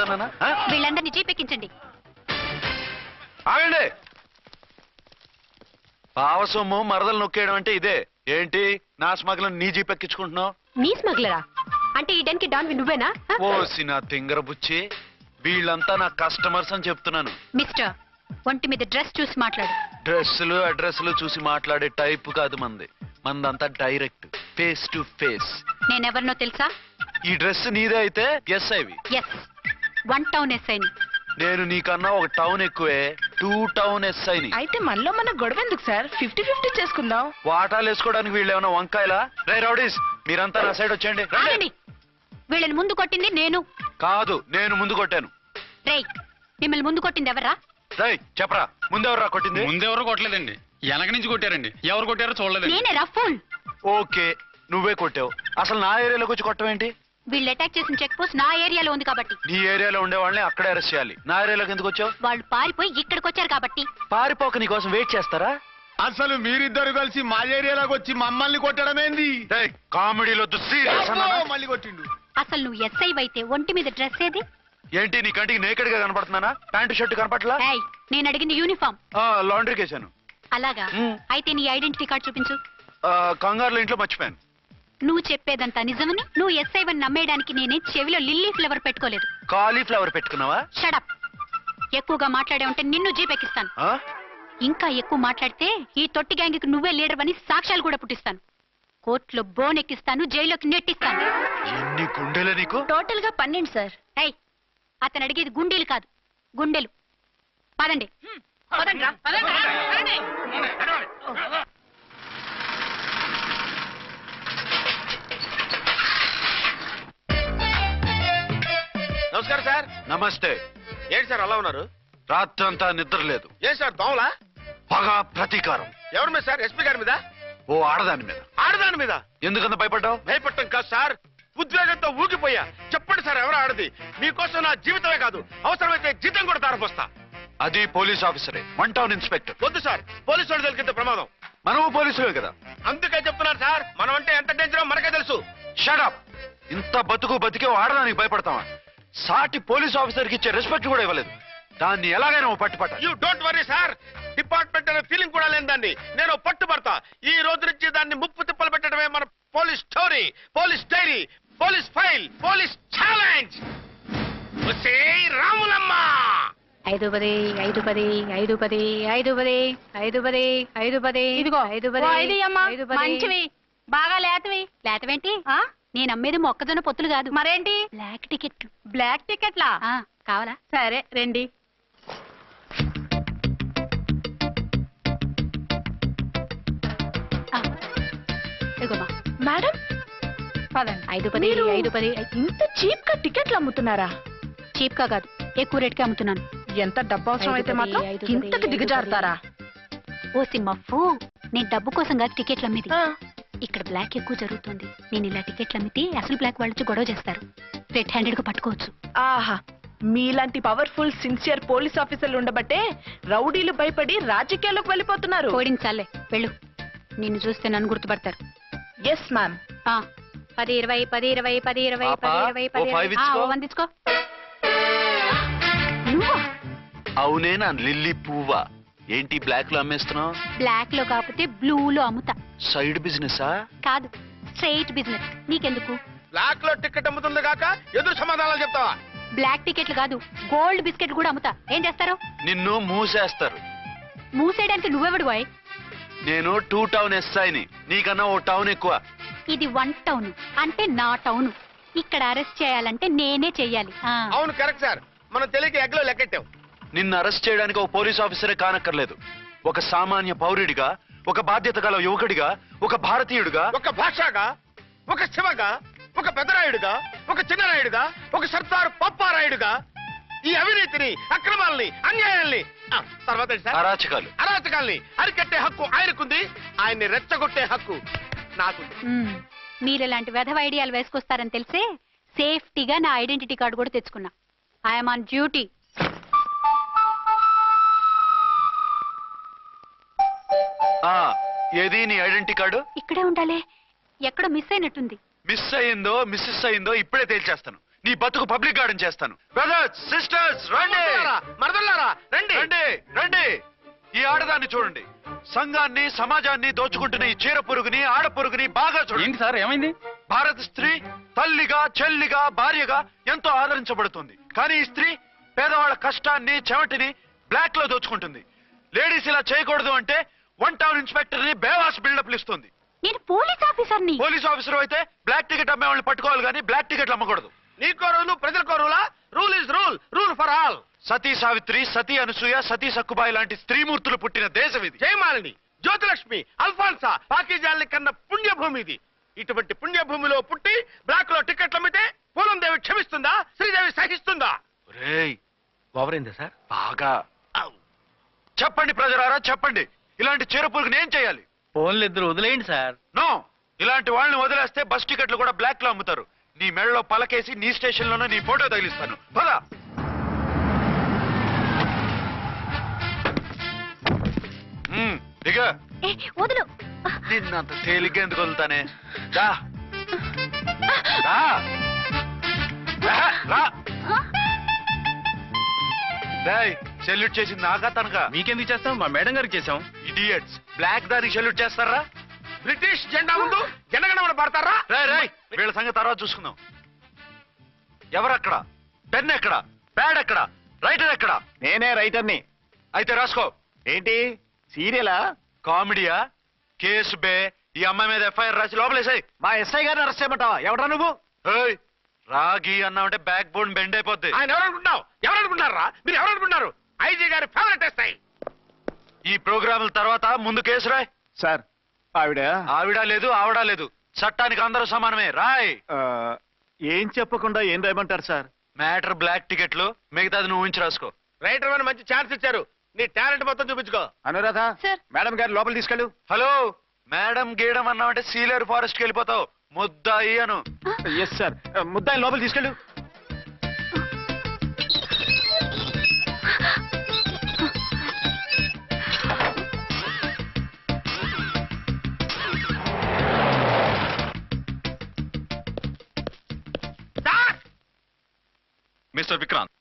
వద్దన్నానా? వీళ్ళందరినీ జీపెక్కించండి. ఆగండి. పావసొమ్ము మరదలు నొక్కేయడం అంటే ఇదే. ఏంటి నా స్మగ్లర్ నీ జీపెక్కించుకుంటున్నావు? నీ స్మగ్లరా అంటే ఈ డెన్కి డాన్ నువ్వేనా? ఓసి నా తింగర బుచ్చి, వీళ్ళంతా నా కస్టమర్స్ అని చెప్తున్నాను. మిస్టర్, ఒంటి మీద డ్రెస్ చూసి మాట్లాడు. డ్రెస్సులు అడ్రస్లు చూసి మాట్లాడే టైప్ కాదు మందంతా డైరెక్ట్ ఫేస్ టు ఫేస్. నేనెవరినో తెలుసా? ఈ డ్రెస్ నీదే అయితే ఎస్ఐవి. ఎస్, 1 టౌన్ ఎస్ఐని. నేను నీకన్నా ఒక టౌన్ ఎక్కువే, 2 టౌన్ ఎస్ఐని. అయితే మనలో మన గొడవ ఎందుకు సార్? 50-50 చేసుకుందాం. వాటాలు వేసుకోవడానికి వీళ్ళు ఏమైనా వంకాయలా? రే రౌడీస్, మీరంతా నా సైడ్ వచ్చేయండి. ఆగండి. వీళ్ళని ముందు కొట్టింది నేను కాదు, నేను ముందు కొట్టాను. రేయ్, మిమ్మల్ని ముందు కొట్టింది ఎవరా? రేయ్ చెప్పరా, ముందెవర్రా కొట్టింది? ముందెవరు కొట్టలేదండి, వెనక నుంచి కొట్టారండి. ఎవరు కొట్టారో చూడలేదు. నేనే రఫూల్. ఓకే, నువ్వే కొట్టావు. అసలు నా ఏరియాలోకి వచ్చి కొట్టవేంటి? వీళ్ళు అటాక్ చేసిన చెక్ పోస్ట్ నా ఏరియాలో ఉంది కాబట్టి. నీ ఏరియాలో ఉండే వాళ్ళని అక్కడే అరెస్ట్ చేయాలి. నా ఏరియాలోకి ఎందుకు వచ్చావు? వాళ్ళు పారిపోయి ఇక్కడికి వచ్చారు కాబట్టి. పారిపోక నీ కోసం వెయిట్ చేస్తారా? అసలు మీరిద్దరు కలిసి మా ఏరియాలోకి వచ్చి మమ్మల్ని కొట్టడమేంది? కామెడీలో మళ్ళీ కొట్టిండు. అసలు నువ్వు ఎస్ఐ అయితే ఒంటి మీద డ్రెస్ ఏది? ఏంటి నీ కంటికి నేకెడ్ గా కనపడుతున్నానా? Pant shirt కనపట్లా? ఏయ్, నేను అడిగింది యూనిఫామ్. లాండ్రీకి వేసాను. అలాగా? అయితే నీ ఐడెంటిటీ కార్డ్ చూపించు. కంగారులో ఇంట్లో మర్చిపోయాను. నువ్వు చెప్పేదంతా నిజమని నువ్వు ఎస్ఐ వని నమ్మేయడానికి నేనే చెవిలో లిల్లీ ఫ్లవర్ పెట్టుకోలేదు. కాలీఫ్లవర్ పెట్టుకున్నావా? షడప్. ఎక్కువగా మాట్లాడే ఉంటే నిన్ను జీపెక్కిస్తాను. ఇంకా ఎక్కువ మాట్లాడితే ఈ తొట్టి గ్యాంగ్కి నువ్వే లీడర్ అని సాక్ష్యాలు కూడా పుట్టిస్తాను. కోర్టులో బోన్ ఎక్కిస్తాను, జైల్లోకి నెట్టిస్తాను. ఎన్ని గుండెలు నీకు? టోటల్ గా 12 సార్. ఏయ్, అతను అడిగేది గుండెలు కాదు, గుండెలు. పదండి. నమస్కారం సార్. నమస్తే. ఏంటి సార్ అలా ఉన్నారు? రాత్రంతా నిద్ర లేదు. ఏం సార్ దోమలా? పగ ప్రతీకారం. ఎవరి మీద సార్? ఎస్పీ గారి మీద? ఓ ఆడదాని మీద. ఆడదాని మీద? ఎందుకంత భయపడ్డావు? భయపడటం కాదు సార్, ఉద్వేగంతో ఊగిపోయా. చెప్పండి సార్, ఎవరు ఆడది? మీకోసం నా జీవితమే కాదు, అవసరమైతే జీతం కూడా తారపోస్తా. అది పోలీస్ ఆఫీసరే, 1 టౌన్ ఇన్స్పెక్టర్. వద్దు సార్, పోలీసు వాళ్ళు తెలికితే ప్రమాదం. మనము పోలీసులే కదా. అందుకే చెప్తున్నారు సార్, మనం అంటే ఎంత డేంజరో మనకే తెలుసు. షడప్. ఇంత బతికే ఆడదానికి భయపడతావా? సాటి పోలీస్ ఆఫీసర్కి ఇచ్చే రెస్పెక్ట్ కూడా ఇవ్వలేదు. దాన్ని ఎలాగైనా పట్టుపట్ట. You don't worry sir, department అనే ఫీలింగ్ కూడా లేని దాన్ని నేను పట్టుబడతా. ఈ రోజు నుంచి దాన్ని ముప్పు తిప్పలు పెట్టడమే మన police story, police diary, police file, police challenge. Ramulamma 510 510 510 510 510 510. ఇదిగో 510 మంచివి, బాగా లేతవి. లేతవేంటి? నేను అమ్మేది మొక్కజొన్న పొత్తులు కాదు. మరేంటి? బ్లాక్ టికెట్లు. బ్లాక్ టికెట్లా? కావాలా? సరే రండి. మేడం పదండి. 510 510. ఇంత చీప్ గా టికెట్లు అమ్ముతున్నారా? చీప్ గా కాదు, ఎక్కువ రేట్కి అమ్ముతున్నాను. ఎంత డబ్బు అవసరం అయితే మాత్రం ఇంతకు దిగజారుతారా? ఓ సిమ్మఫు, నేను డబ్బు కోసం కాదు టికెట్లు అమ్మేది. ఇక్కడ బ్లాక్ ఎక్కువ జరుగుతుంది. నేను ఇలా టికెట్లు అమ్మితే అసలు బ్లాక్ వాళ్ళు గొడవ చేస్తారు. రెడ్ హ్యాండెడ్ గా పట్టుకోవచ్చు. ఆహా, మీలాంటి పవర్ఫుల్ సిన్సియర్ పోలీస్ ఆఫీసర్లు ఉండబట్టే రౌడీలు భయపడి రాజకీయాల్లోకి వెళ్ళిపోతున్నారు. ఓడించాలే, వెళ్ళు. నిన్ను చూస్తే నన్ను గుర్తుపడతారు. Yes ma'am. 10 20 10 20 10 20 10 20 10 వందించుకో. అవునే నా లిల్లీ పువ్వా? ఏంటి బ్లాక్ లో అమ్మేస్తున్నావు? బ్లాక్ లో కాకపోతే బ్లూ లో అమ్ముతా. సైడ్ బిజినెస్ కాదు, స్ట్రైట్ బిజినెస్. నీకెందుకు? బ్లాక్ లో టికెట్ అమ్ముతుంది కాక ఎదురు సమాధానాలు చెప్తావా? బ్లాక్ టికెట్లు కాదు, గోల్డ్ బిస్కెట్ కూడా అమ్ముతా. ఏం చేస్తారు? నిన్ను మూసేస్తారు. మూసేయడానికి నువ్వెవడు బాయ్? నేను 2 టౌన్ ఎస్ఐని, నీకన్నా ఓ టౌన్ ఎక్కువ. ఇది 1 టౌన్ అంటే నా టౌన్. ఇక్కడ అరెస్ట్ చేయాలంటే నేనే చెయ్యాలి. అవును, కరెక్ట్ సార్. మనం తెలియక ఎగ్లో లెక్కెట్టాం. నిన్ను అరెస్ట్ చేయడానికి ఒక పోలీస్ ఆఫీసరే కానక్కర్లేదు. ఒక సామాన్య పౌరుడిగా, ఒక బాధ్యత గల యువకుడిగా, ఒక భారతీయుడిగా, ఒక భాషగా, ఒక శివగా, ఒక పెద్దరాయుడుగా, ఒక చిన్నరాయుడుగా, ఒక సర్దారు పప్పారాయుడుగా ఈ అవినీతిని, అక్రమాలని, అన్యాయాల్ని, తర్వాత అరాచకాల్ని అరికట్టే హక్కు ఆయనకుంది. ఆయన్ని రెచ్చగొట్టే హక్కు నాకుంది. మీరు ఇలాంటి వెధవ ఐడియాలు వేసుకొస్తారని తెలిసే సేఫ్టీగా నా ఐడెంటిటీ కార్డు కూడా తెచ్చుకున్నా. I'm on duty. ఏది నీ ఐడెంటిటీ కార్డు? ఇక్కడే ఉండాలి. ఎక్కడ మిస్ అయినట్టుంది. మిస్ అయిందో మిస్సెస్ అయిందో ఇప్పుడే తేల్చేస్తాను. నీ బతుకు పబ్లిక్ గార్డెన్ చేస్తాను. బ్రదర్స్, సిస్టర్స్, రండి. మరదల్లారా రండి. రండి రండి. ఈ ఆడదాన్ని చూడండి. సంఘాన్ని, సమాజాన్ని దోచుకుంటున్న ఈ చీర పురుగుని, ఆడ పురుగుని బాగా చూడండి. ఏంటి సార్, ఏమైంది? భారత స్త్రీ తల్లిగా, చెల్లిగా, భార్యగా ఎంతో ఆదరించబడుతుంది. కానీ ఈ స్త్రీ పేదవాళ్ళ కష్టాన్ని, చెమటిని బ్లాక్ లో దోచుకుంటుంది. లేడీస్ ఇలా చేయకూడదు అంటే 1 టౌన్ ఇన్స్పెక్టర్ ని బేవాస్ బిల్డప్ ఇస్తుంది. నేను పోలీస్ ఆఫీసర్ని. పోలీస్ ఆఫీసర్ అయితే బ్లాక్ టికెట్ అమ్మే వాళ్ళని పట్టుకోవాలి కానీ బ్లాక్ టికెట్లు అమ్మకూడదు. నీకో రూలు, ప్రజలకో రూలా? Rule is rule, rule for all. Sati Savitri, Sati Anasuya, Sati Sakkubai లాంటి స్త్రీమూర్తులు పుట్టిన దేశం ఇది. జయమాలిని, జ్యోతిలక్ష్మి, అల్ఫాన్సా, పాకిజాల్ని కన్న పుణ్యభూమి ఇది. ఇటువంటి పుణ్యభూమిలో పుట్టి బ్లాక్ లో టికెట్లు అమ్మితే పూలందేవి క్షమిస్తుందా? శ్రీదేవి సహిస్తుందా? రేయ్, ఓవరైందా సార్? బాగా చెప్పండి ప్రజలారా, చెప్పండి. ఇలాంటి చీర పురుగుని ఏం చేయాలి? ఫోన్లు ఇద్దరు వదిలేయండి సార్. నో, ఇలాంటి వాళ్ళని వదిలేస్తే బస్ టికెట్లు కూడా బ్లాక్ లో అమ్ముతారు. నీ మెడలో పలకేసి నీ స్టేషన్ లోనే నీ ఫోటో తగిలిస్తాను. పద. దిగ. వదులు. నిన్నంత తేలిగ్గా ఎందుకు వదులుతానే? రా. సెల్యూట్ చేసింది నాకా తనకా? మీకెందుకు చేస్తాం, మా మేడం గారికి చేసాం. ఇడియట్స్, బ్లాక్ దానికి సెల్యూట్ చేస్తారా? బ్రిటిష్ జెండా ముందు జనగణమన పడతారా? రాయ్, వీళ్ళ సంగతి తర్వాత చూసుకుందాం. ఎవరక్కడ? పెన్ ఎక్కడ? ప్యాడ్ ఎక్కడ? రైటర్ ఎక్కడ? నేనే రైటర్ని. అయితే రాసుకో. ఏంటి సీరియలా? కామెడీయా? కేసు బే. ఈ అమ్మాయి మీద ఎఫ్ఐఆర్ రాసి లోపలేసాయి. మా ఎస్ఐ గారిని అరెస్ట్ చేయమంటావా? ఎవడా నువ్వు? రాగి అన్నావంటే బ్యాక్ బోన్ బెండ్ అయిపోద్ది. ఆయన ఎవరనుకుంటున్నావు? ఎవరనుకుంటారా మీరు? ఎవరనుకుంటున్నారు? ఐజీ గారి ఫేవరెట్ ఎస్ఐ. ఈ ప్రోగ్రాముల తర్వాత ముందు కేసు రాయ్. సార్, ఆవిడ లేదు, ఆవిడ లేదు. చట్టానికి అందరూ సమానమే. రాయ్. ఏం చెప్పకుండా ఏం రాయమంటారు సార్? మ్యాటర్ బ్లాక్ టికెట్లు, మిగతాది నువ్వు ఊహించి రాసుకో. రైటర్ అని మంచి ఛాన్స్ ఇచ్చారు. నీ టాలెంట్ మొత్తం చూపించుకో. అనురాధ, సార్. మేడం గారి లోపల తీసుకెళ్ళు. హలో, మేడం గీయడం అన్నావంటే సీలేరు ఫారెస్ట్ కి వెళ్ళిపోతావు. ముద్దాయి అను. ఎస్ సార్, ముద్దాయి లోపల తీసుకెళ్ళు. Mister Vikrant.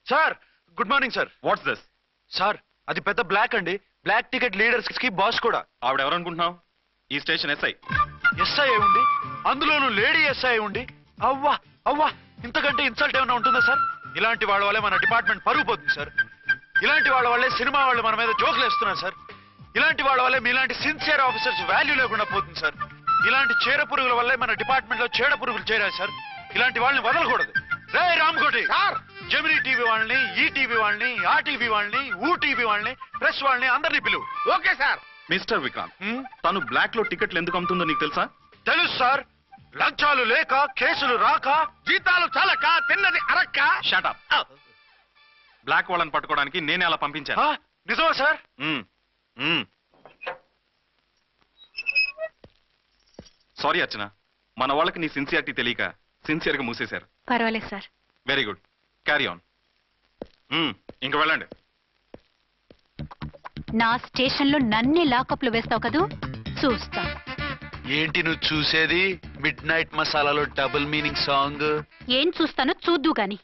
Sir, good morning sir. What's this? Sir, అది పెద్ద బ్లాక్ అండి. బ్లాక్ టికెట్ లీడర్స్ కి బాస్ కూడా. ఆవిడ ఎవరనుకుంటున్నావు? ఈ స్టేషన్ ఎస్ఐ. ఎస్ఐ ఉండి, అందులోనూ లేడీ ఎస్ఐ ఉండి, అవ్వా అవ్వా, ఇంతకంటే ఇన్సల్ట్ ఏమైనా ఉంటుందా సార్? ఇలాంటి వాళ్ళ వల్లే మన డిపార్ట్మెంట్ పరుగు పోతుంది సార్. ఇలాంటి వాళ్ళ వల్లే సినిమా వాళ్ళు మన మీద జోకులు వేస్తున్నారు సార్. ఇలాంటి వాళ్ళ వల్లే మీలాంటి సిన్సియర్ ఆఫీసర్స్ వాల్యూ లేకుండా పోతుంది సార్. ఇలాంటి చీడ పురుగుల వల్లే మన డిపార్ట్మెంట్ లో చీడ పురుగులు చేరారు సార్. ఇలాంటి వాళ్ళని వదలకూడదు. రే రామ్కోటి సార్, జమినీ టీవీ వాళ్ళని, ఈ టీవీ వాళ్ళని, ఆ టీవీ వాళ్ళని, ఊ టీవీ వాళ్ళని, ప్రెస్ వాళ్ళని అందరినీ పిలువు. Okay sir. మిస్టర్ విక్రాంత్, తను బ్లాక్ లో టికెట్లు ఎందుకు అమ్ముతుందో నీకు తెలుసా? తెలుసు సార్. లంచాలు లేక, కేసులు రాక, జీతాలు చాలక, తిన్నది అరక్క. షటప్. బ్లాక్ వాళ్ళని పట్టుకోవడానికి నేనే అలా పంపించాను. నిజమా సార్? సారీ అర్చన, మన వాళ్ళకి నీ సిన్సియారిటీ తెలియక సిన్సియర్ గా మూసేశారు. పర్వాలేదు sir. Very good, carry on. ఇంక వెళ్ళండి. నా స్టేషన్ లో నన్నే లాకప్ లో వేస్తావు కదూ, చూస్తా. ఏంటి నువ్వు చూసేది? మిడ్ నైట్ మసాలాలో డబుల్ మీనింగ్ సాంగ్. ఏం చూస్తానో చూద్దు గాని.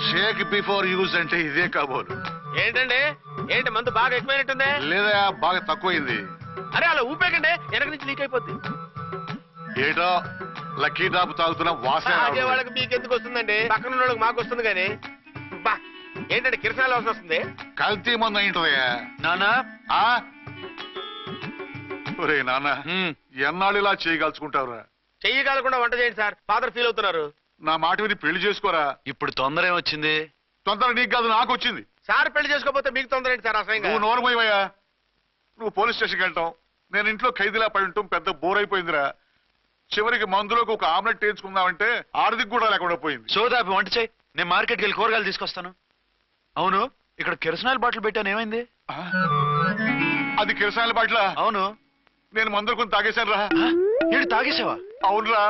షేక్ బిఫోర్ యూజ్ అంటే ఇదే కాబోలు. ఏంటండి, ఏంటి మందు బాగా ఎక్కువైనట్టుందే? లేదా బాగా తక్కువైంది. అరే అలా ఊపేకండి, వెనక నుంచి లీక్ అయిపోద్ది. ఏటో లక్కీ డ్రాప్ తాగుతున్న వాసన తాగే రావడం. వాళ్ళకి మీకు ఎందుకు వస్తుందండి? పక్కన ఉన్న వాళ్ళకి మాకు వస్తుంది కానీ. బా, ఏంటంటే కిరసనాల వాసన వస్తుంది. కల్తీ మందు అయింటదయ్యా. నానా, ఆ? ఒరే నాన్న, ఎన్నాళ్ళు ఇలా చేయగలుచుకుంటావురా? చెయ్యగలకుండా వంట చేయండి సార్, ఫాదర్ ఫీల్ అవుతున్నారు. నా మాట విని పెళ్లి చేసుకోరా. ఇప్పుడు తొందర ఏమొచ్చింది? తొందర నీకు కాదు, నాకు వచ్చింది. సార్ పెళ్లి చేసుకోకపోతే మీకు తొందర ఏంటి సార్? అసహ్యంగా. నువ్వు నోరు పోయివయ్యా. నువ్వు పోలీస్ స్టేషన్కి వెళ్తాం, నేను ఇంట్లో ఖైదీలా పడి ఉంటాం. పెద్ద బోర్ అయిపోయిందిరా. చివరికి మందులోకి ఒక ఆమ్లెట్ వేయించుకుందామంటే ఆర్థిక కూడా లేకుండా పోయింది. సోదాపి వంట చేయి, నేను మార్కెట్కి వెళ్ళి కూరగాయలు తీసుకొస్తాను. అవును, ఇక్కడ కిరసనాయిల్ బాటిల్ పెట్టాను, ఏమైంది? ఆ? అది కిరసాయల బాట్ల. అవును. నేను మందులు కొని తాగేశాను రా. ఏంటి తాగేసావా? అవునురా.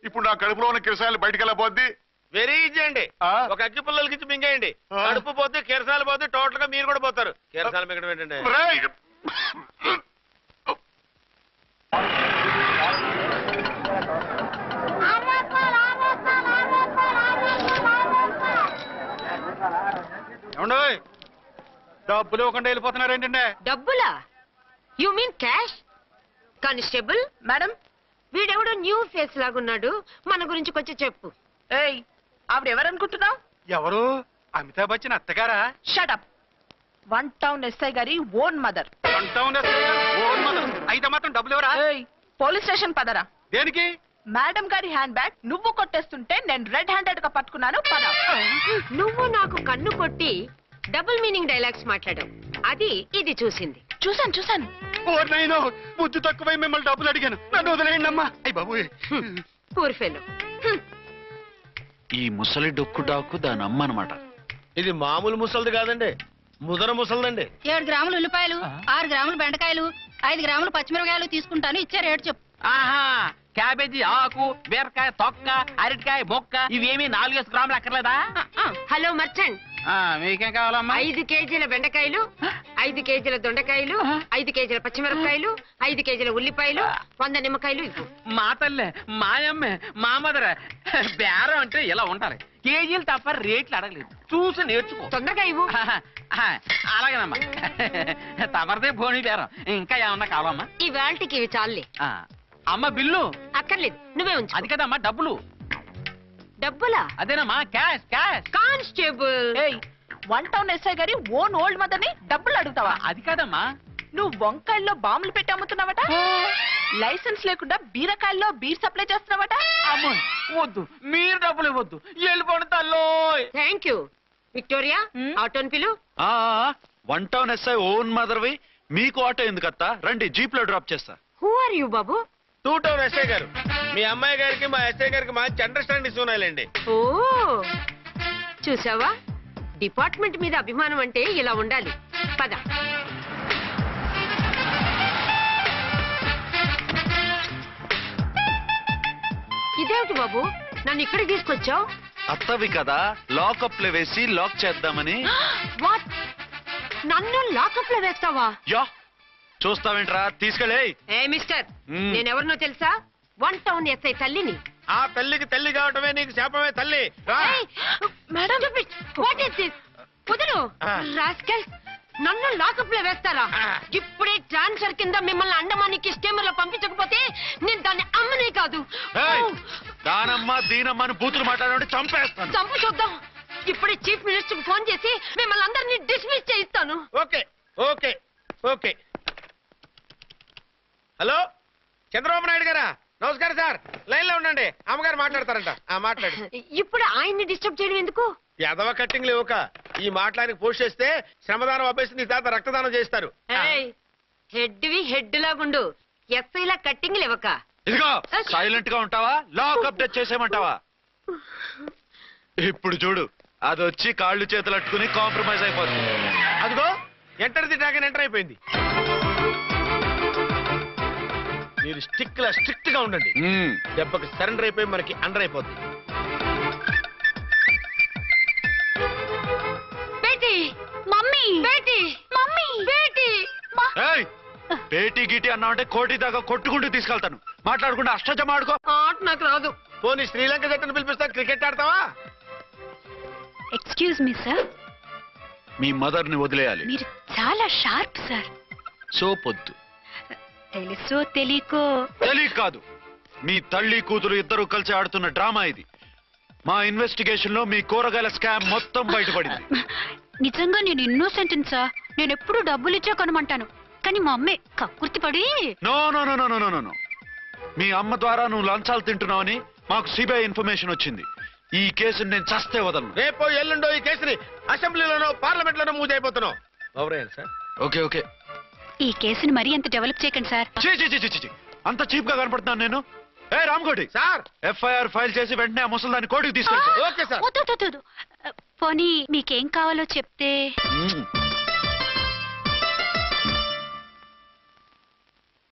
ఇప్పుడు నా కడుపులో ఉన్న కిరసాయలు బయటికి వెళ్ళబోద్ది. వెరీ ఈజీ అండి. ఆ? ఒక అగ్గి పుల్లలకి ఇచ్చి మింగేయండి. ఆ? కడుపు పోతే కిరసాలు పోతే టోటల్ గా మీరు కూడా పోతారు. కిరసాలు మింగడం ఏంటండి? రేయ్! డబ్బులు ఇవ్వకుండా వెళ్ళిపోతున్నారు ఏంటంటే? డబ్బులా? You mean cash? Constable madam వీడెవడో న్యూ ఫేస్ లాగున్నాడు, మన గురించి కొంచెం చెప్పు. ఏయ్ ఆవిడ ఎవరనుకుంటున్నావు? ఎవరు? అమితాబ్ బచ్చన్ అత్తగారా? షటప్. 1 టౌన్ ఎస్ఐ గారి ఓన్ మదర్. అయితే మాత్రం డబ్బులు ఎవరా? ఏయ్ పోలీస్ స్టేషన్ పదరా. దేనికి? మేడం గారి హ్యాండ్ బ్యాగ్ నువ్వు కొట్టేస్తుంటే నేను రెడ్ హ్యాండెడ్ గా పట్టుకున్నాను. పద. నువ్వు నాకు కన్ను కొట్టి డబుల్ మీనింగ్ డైలాగ్స్ మాట్లాడావు, అది ఇది చూసింది. చూసాను. బుద్ధి తక్కువై మిమ్మల్ని డబ్బులు అడిగాను, నన్ను వదిలేయండి అమ్మా. అయ్యి బాబు, పూర్ ఫెలో. ఈ ముసలి డొక్కు డాకు దాని అమ్మ అనమాట. ఇది మామూలు ముసలిది కాదండి, ముదర ముసలిదండి. 7 గ్రాములు ఉల్లిపాయలు, 6 గ్రాములు బెండకాయలు, 5 గ్రాములు పచ్చిమిరపకాయలు తీసుకుంటాను. ఇచ్చే రేటు చెప్పు. ఆహా, క్యాబేజీ ఆకు, బీరకాయ తొక్క, అరటికాయ బొక్క ఇవేమి 4 గ్రాములు అక్కర్లేదా? హలో మర్చండ్, మీకేం కావాలమ్మా? 5 కేజీల బెండకాయలు, 5 కేజీల దొండకాయలు, 5 కేజీల పచ్చిమిరపకాయలు, 5 కేజీల ఉల్లిపాయలు, 100 నిమ్మకాయలు ఇవ్వు. మా తల్లే, మాయమ్మే, మా మదర బేరం అంటే ఇలా ఉండాలి. కేజీలు తప్ప రేట్లు అడగలేదు, చూసి నేర్చుకో. తొందరగా ఇవ్వు. అలాగేనమ్మా. తమరిదే భోని బేరం. ఇంకా ఏమన్నా కావాలమ్మా? ఈ వేల్టికి ఇవి చాలే. అమ్మ బిల్లు అక్కర్లేదు, నువ్వే ఉంచు. అది కదమ్మా డబ్బులు. డబ్బులా? అదేనమ్మా క్యాష్. కానిస్టేబుల్, ఏయ్ 1 టౌన్ ఎస్ఐ గారి ఓన్ ఓల్డ్ మదర్ ని డబ్బులు అడుగుతావా? అది కాదమ్మా. నువ్వు వంకాయల్లో బాంబులు పెట్టి అమ్ముతున్నావట, లైసెన్స్ లేకుండా బీరకాయల్లో బీర్ సప్లై చేస్తున్నావట. అమ్మో వద్దు, మీరు డబ్బులు ఇవ్వద్దు, వెళ్ళిపోండి తల్లో. Thank you. విక్టోరియా, ఆటోన్ పిలు. 1 టౌన్ ఎస్ఐ ఓన్ మదర్వి, మీకు ఆటో ఎందుకత్తా? రండి, జీప్ లో డ్రాప్ చేస్తా. హూ ఆర్ యూ బాబు? 2 టౌన్ ఎస్ఐ గారు, మీ అమ్మాయి గారికి మా ఎస్ఐ గారికి మంచి అండర్స్టాండింగ్ ఉన్నాయిలేండి. ఓ చూసావా, డిపార్ట్మెంట్ మీద అభిమానం అంటే ఇలా ఉండాలి. పద. ఇదేమిటి బాబు, నన్ను ఇక్కడికి తీసుకొచ్చావు? అత్తవి కదా, లాకప్ లో వేసి లాక్ చేద్దామని. వాట్? నన్ను లాకప్ లో వేస్తావా? యా, చూస్తావేంట్రా, తీసుకెళ్ళే. ఏ మిస్టర్, నేనెవరినో తెలుసా? 1 టౌన్ ఎస్ఐ తల్లిని. ఆ తల్లికి తల్లి కావటమే నీకు శాపమే తల్లి. రా. Madam, what is this? వదలు రాస్కల్స్, నన్ను లాకప్ లో వేస్తారా? ఇప్పుడే ట్రాన్స్ఫర్ కింద మిమ్మల్ని అండమానికి స్టీమర్ లో పంపించకపోతే నేను దాన్ని అమ్మనే కాదు. దానమ్మ దీనమ్మ అని బూతులు మాట్లాడే చంపేస్తాను. చంపు చూద్దాం. ఇప్పుడే చీఫ్ మినిస్టర్ ఫోన్ చేసి మిమ్మల్ని అందరినీ డిస్మిస్ చేయిస్తాను. Okay okay okay. Hello, Chandrababu Naidu గారా? నమస్కారం సార్, లైన్ లో ఉండండి, అమ్మగారు మాట్లాడతారంట. మాట్లాడు. ఇప్పుడు ఆయన్ని డిస్టర్బ్ చేయడం ఎందుకు? ఎదవ కట్టింగ్ లేవుక ఈ మాట్లాడికి పోస్ట్ చేస్తే శ్రమదానం అభ్యసి నీ తాత రక్తదానం చేస్తారు. హెడ్ లాగుండు, ఎస్ఐలా కట్టింగ్ లేవక. ఇదిగో సైలెంట్ గా ఉంటావా, లాక్ అప్డేట్ చేసేయమంటావా? ఇప్పుడు చూడు, అది వచ్చి కాళ్ళు చేతులు అట్టుకుని కాంప్రమైజ్ అయిపోతుంది. అదిగో ఎంటర్ ది డ్రాగన్ ఎంటర్ అయిపోయింది. మీరు స్ట్రిక్ట్ గా ఉండండి, దెబ్బకి సరెండర్ అయిపోయి మనకి అండర్ అయిపోద్ది. బేటీ, మమ్మీ, బేటీ, మమ్మీ, బేటీ. పేటీ గిటి అన్నావంటే కోటి దాకా కొట్టుకుంటూ తీసుకెళ్తాను. మాట్లాడకుండా అష్టజమ ఆడుకో. ఆట నాకు రాదు. పోనీ శ్రీలంక జట్టును పిలిపిస్తా, క్రికెట్ ఆడతావా? ఎక్స్క్యూజ్ మీ సార్, మీ మదర్ ని వదిలేయాలి. మీరు చాలా షార్ప్ సార్. సోపొద్దు. తెలుసో తెలియకో. తెలియక కాదు, మీ తల్లి కూతురు ఇద్దరు కలిసి ఆడుతున్న డ్రామా ఇది. మా ఇన్వెస్టిగేషన్ లో మీ కూరగాయల స్కామ్ మొత్తం బయటపడింది. నిజంగా నేను ఇన్నోసెంట్ సార్. నేను ఎప్పుడు డబ్బులు ఇచ్చా కొనమంటాను, కానీ మా అమ్మే కక్కుర్తి పడి. No no no no no no, మీ అమ్మ ద్వారా నువ్వు లంచాలు తింటున్నావని మాకు సిబిఐ ఇన్ఫర్మేషన్ వచ్చింది. ఈ కేసుని నేను చస్తే వదలను. రేపో ఎల్లుండో ఈ కేసుని అసెంబ్లీలోనో పార్లమెంట్ లోనో మూవ్ అయిపోతున్నావు. సార్ ఓకే ఓకే, ఈ కేసుని మరీ అంత డెవలప్ చేయకండి సార్. అంత చీప్ గా కనపడుతున్నాను నేను? ఏ రామ్కోటి సార్, ఎఫ్ఐఆర్ ఫైల్ చేసి వెంటనే ఆ ముసలిదాన్ని కోర్టుకు తీసుకెళ్తా. Okay sir. పోనీ మీకేం కావాలో చెప్తే.